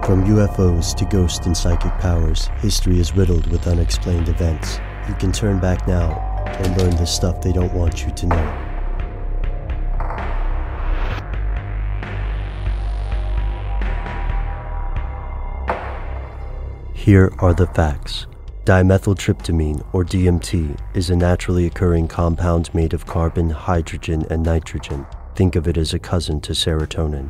From UFOs to ghost and psychic powers, history is riddled with unexplained events. You can turn back now and learn the stuff they don't want you to know. Here are the facts. Dimethyltryptamine, or DMT, is a naturally occurring compound made of carbon, hydrogen, and nitrogen. Think of it as a cousin to serotonin.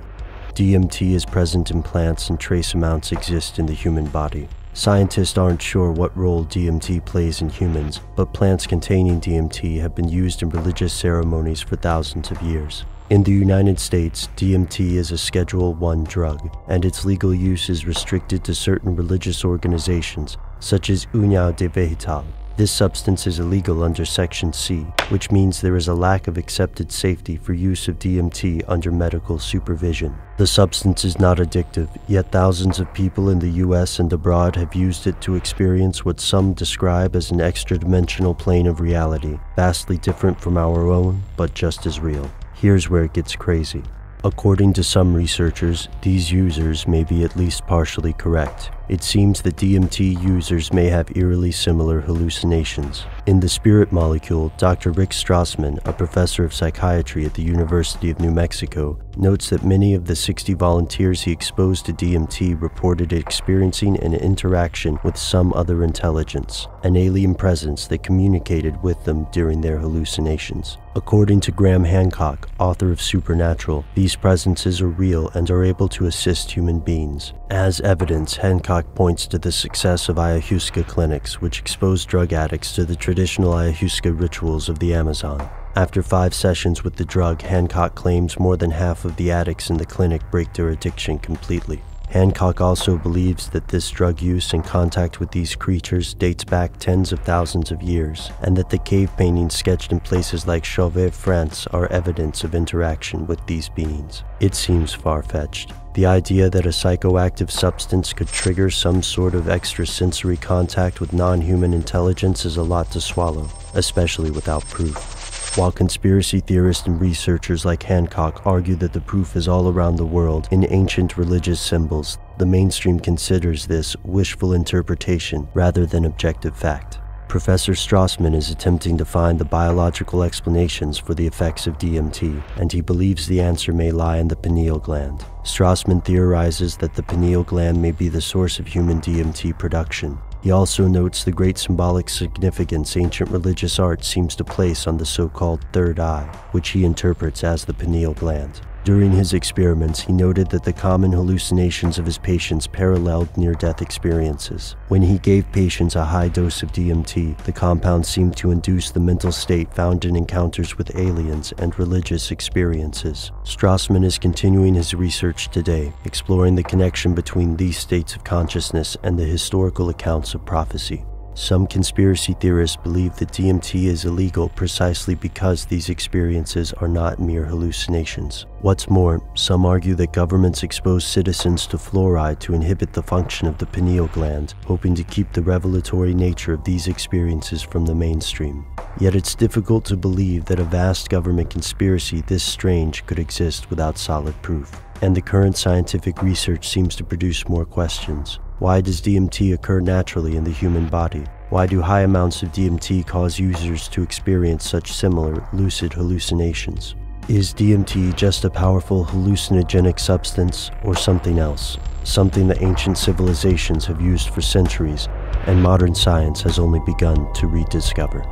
DMT is present in plants and trace amounts exist in the human body. Scientists aren't sure what role DMT plays in humans, but plants containing DMT have been used in religious ceremonies for thousands of years. In the United States, DMT is a Schedule I drug, and its legal use is restricted to certain religious organizations, such as União de Vegetal. This substance is illegal under Section C, which means there is a lack of accepted safety for use of DMT under medical supervision. The substance is not addictive, yet thousands of people in the US and abroad have used it to experience what some describe as an extra-dimensional plane of reality, vastly different from our own, but just as real. Here's where it gets crazy. According to some researchers, these users may be at least partially correct. It seems that DMT users may have eerily similar hallucinations. In The Spirit Molecule, Dr. Rick Strassman, a professor of psychiatry at the University of New Mexico, notes that many of the 60 volunteers he exposed to DMT reported experiencing an interaction with some other intelligence, an alien presence that communicated with them during their hallucinations. According to Graham Hancock, author of Supernatural, these presences are real and are able to assist human beings. As evidence, Hancock points to the success of ayahuasca clinics, which expose drug addicts to the traditional ayahuasca rituals of the Amazon. After 5 sessions with the drug, Hancock claims more than half of the addicts in the clinic break their addiction completely. Hancock also believes that this drug use and contact with these creatures dates back tens of thousands of years, and that the cave paintings sketched in places like Chauvet, France, are evidence of interaction with these beings. It seems far-fetched. The idea that a psychoactive substance could trigger some sort of extrasensory contact with non-human intelligence is a lot to swallow, especially without proof. While conspiracy theorists and researchers like Hancock argue that the proof is all around the world in ancient religious symbols, the mainstream considers this wishful interpretation rather than objective fact. Professor Strassman is attempting to find the biological explanations for the effects of DMT, and he believes the answer may lie in the pineal gland. Strassman theorizes that the pineal gland may be the source of human DMT production. He also notes the great symbolic significance ancient religious art seems to place on the so-called third eye, which he interprets as the pineal gland. During his experiments, he noted that the common hallucinations of his patients paralleled near-death experiences. When he gave patients a high dose of DMT, the compound seemed to induce the mental state found in encounters with aliens and religious experiences. Strassman is continuing his research today, exploring the connection between these states of consciousness and the historical accounts of prophecy. Some conspiracy theorists believe that DMT is illegal precisely because these experiences are not mere hallucinations. What's more, some argue that governments expose citizens to fluoride to inhibit the function of the pineal gland, hoping to keep the revelatory nature of these experiences from the mainstream. Yet it's difficult to believe that a vast government conspiracy this strange could exist without solid proof. And the current scientific research seems to produce more questions. Why does DMT occur naturally in the human body? Why do high amounts of DMT cause users to experience such similar lucid hallucinations? Is DMT just a powerful hallucinogenic substance or something else? Something that ancient civilizations have used for centuries and modern science has only begun to rediscover.